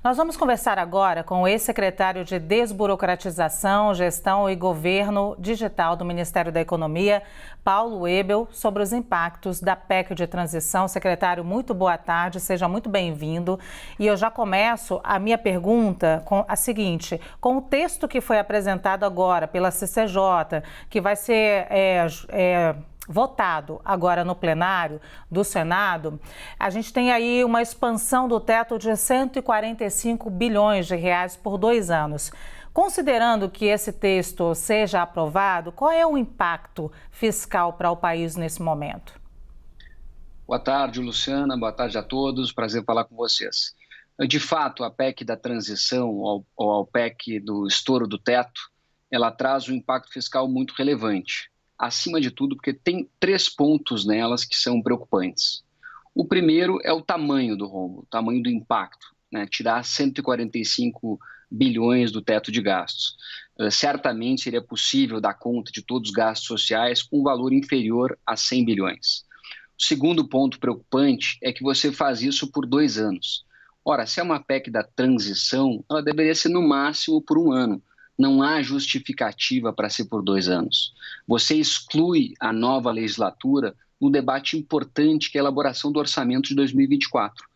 Nós vamos conversar agora com o ex-secretário de Desburocratização, Gestão e Governo Digital do Ministério da Economia, Paulo Webel, sobre os impactos da PEC de transição. Secretário, muito boa tarde, seja muito bem-vindo. E eu já começo a minha pergunta com a seguinte: com o texto que foi apresentado agora pela CCJ, que vai ser votado agora no plenário do Senado, a gente tem aí uma expansão do teto de 145 bilhões de reais por 2 anos. Considerando que esse texto seja aprovado, qual é o impacto fiscal para o país nesse momento? Boa tarde, Luciana. Boa tarde a todos. Prazer falar com vocês. De fato, a PEC da transição ou a PEC do estouro do teto, ela traz um impacto fiscal muito relevante. Acima de tudo, porque tem 3 pontos nelas que são preocupantes. O primeiro é o tamanho do rombo, o tamanho do impacto, né? Tirar 145 bilhões do teto de gastos. Certamente seria possível dar conta de todos os gastos sociais com um valor inferior a 100 bilhões. O segundo ponto preocupante é que você faz isso por 2 anos. Ora, se é uma PEC da transição, ela deveria ser no máximo por 1 ano. Não há justificativa para ser por 2 anos. Você exclui a nova legislatura no debate importante que é a elaboração do orçamento de 2024.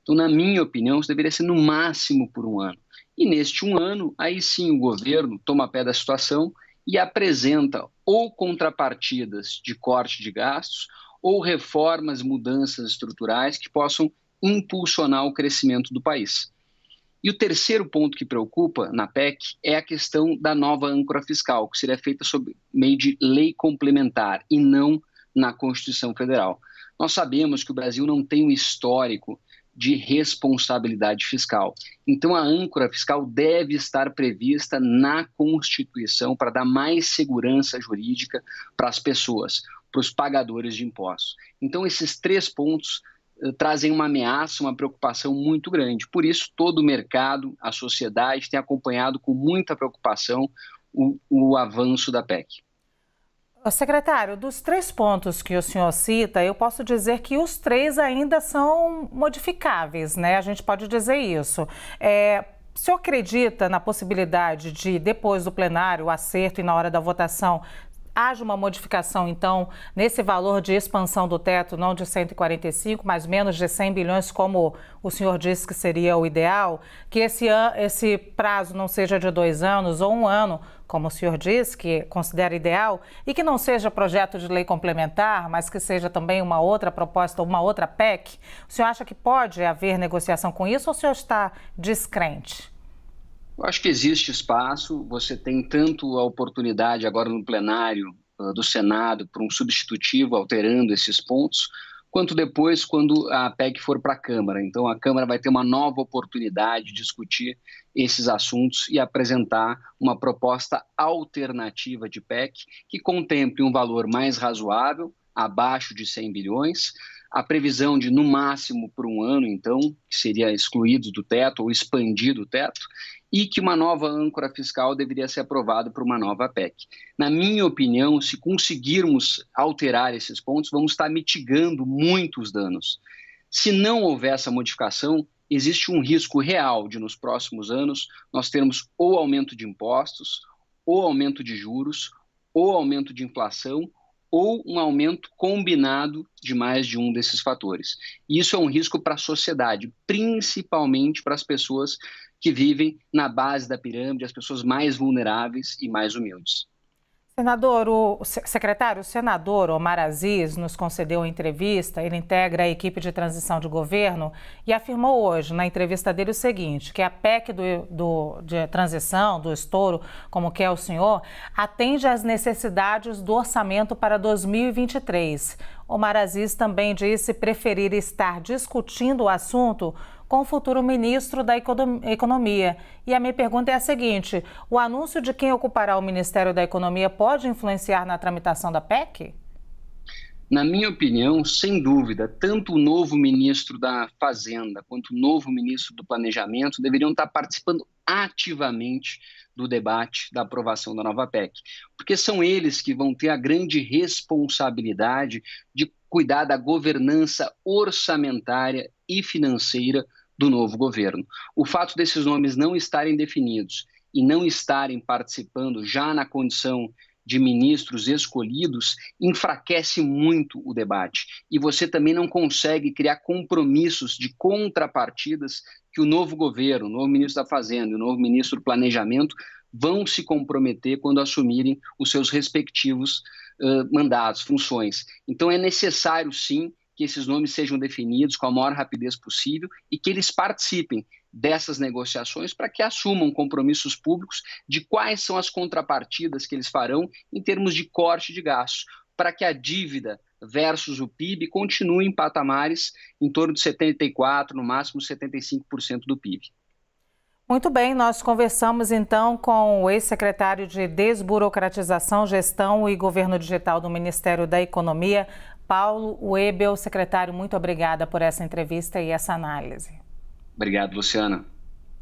Então, na minha opinião, isso deveria ser no máximo por 1 ano. E neste 1 ano, aí sim o governo toma pé da situação e apresenta ou contrapartidas de corte de gastos ou reformas, mudanças estruturais que possam impulsionar o crescimento do país. E o terceiro ponto que preocupa na PEC é a questão da nova âncora fiscal, que seria feita sob meio de lei complementar e não na Constituição Federal. Nós sabemos que o Brasil não tem um histórico de responsabilidade fiscal. Então, a âncora fiscal deve estar prevista na Constituição para dar mais segurança jurídica para as pessoas, para os pagadores de impostos. Então, esses 3 pontos trazem uma ameaça, uma preocupação muito grande. Por isso, todo o mercado, a sociedade tem acompanhado com muita preocupação o avanço da PEC. Secretário, dos 3 pontos que o senhor cita, eu posso dizer que os 3 ainda são modificáveis, né? A gente pode dizer isso. O senhor acredita na possibilidade de, depois do plenário, o acerto e na hora da votação, haja uma modificação, então, nesse valor de expansão do teto, não de 145, mas menos de 100 bilhões, como o senhor disse que seria o ideal, que esse prazo não seja de 2 anos ou 1 ano, como o senhor disse, que considera ideal, e que não seja projeto de lei complementar, mas que seja também uma outra proposta, uma outra PEC? O senhor acha que pode haver negociação com isso ou o senhor está descrente? Eu acho que existe espaço, você tem tanto a oportunidade agora no plenário do Senado por um substitutivo alterando esses pontos, quanto depois quando a PEC for para a Câmara. Então a Câmara vai ter uma nova oportunidade de discutir esses assuntos e apresentar uma proposta alternativa de PEC que contemple um valor mais razoável, abaixo de 100 bilhões, a previsão de no máximo por 1 ano, então, que seria excluído do teto ou expandido o teto, e que uma nova âncora fiscal deveria ser aprovada por uma nova PEC. Na minha opinião, se conseguirmos alterar esses pontos, vamos estar mitigando muitos danos. Se não houver essa modificação, existe um risco real de, nos próximos anos, nós termos ou aumento de impostos, ou aumento de juros, ou aumento de inflação, ou um aumento combinado de mais de um desses fatores. E isso é um risco para a sociedade, principalmente para as pessoas que vivem na base da pirâmide, as pessoas mais vulneráveis e mais humildes. Secretário, o senador Omar Aziz nos concedeu uma entrevista. Ele integra a equipe de transição de governo e afirmou hoje, na entrevista dele, o seguinte, que a PEC de transição, do estouro, como quer o senhor, atende às necessidades do orçamento para 2023. Omar Aziz também disse preferir estar discutindo o assunto com o futuro ministro da Economia. E a minha pergunta é a seguinte: o anúncio de quem ocupará o Ministério da Economia pode influenciar na tramitação da PEC? Na minha opinião, sem dúvida, tanto o novo ministro da Fazenda quanto o novo ministro do Planejamento deveriam estar participando ativamente do debate da aprovação da nova PEC, porque são eles que vão ter a grande responsabilidade de cuidar da governança orçamentária e financeira do novo governo. O fato desses nomes não estarem definidos e não estarem participando já na condição de ministros escolhidos enfraquece muito o debate. E você também não consegue criar compromissos de contrapartidas que o novo governo, o novo ministro da Fazenda e o novo ministro do Planejamento vão se comprometer quando assumirem os seus respectivos mandatos, funções. Então é necessário, sim, que esses nomes sejam definidos com a maior rapidez possível e que eles participem dessas negociações para que assumam compromissos públicos de quais são as contrapartidas que eles farão em termos de corte de gastos, para que a dívida versus o PIB continue em patamares em torno de 74%, no máximo 75% do PIB. Muito bem, nós conversamos então com o ex-secretário de Desburocratização, Gestão e Governo Digital do Ministério da Economia, Paulo Webel. Secretário, muito obrigada por essa entrevista e essa análise. Obrigado, Luciana.